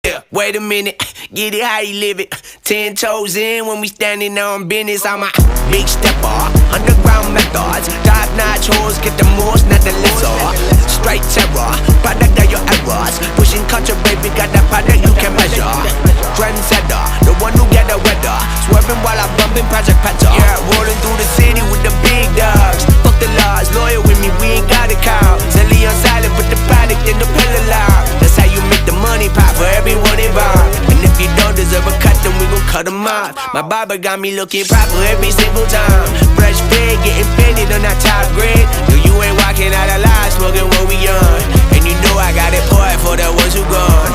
Yeah, wait a minute, get it how you live it. 10 toes in when we standing on business. I'm a big stepper, underground methods. Top-notch hoes, get the most, not the lesser. Straight terror, product of your errors. Pushing culture, baby, got that product you can measure. Trendsetter, the one who get the weather. Swerving while I'm bumping Project Petter. Yeah, rolling through the city with the big dogs. Fuck the laws, loyal with me, we ain't got a cow. Zelly on silent, put the product in the pillar loud. That's how you make the money pop for everyone involved. And if you don't deserve a cut, then we gon' cut them off. My barber got me looking proper every single time. Fresh pig, getting fitted on that top grade. No, you ain't walking out alive, smoking what we on. And you know I got it poured for the ones who gone.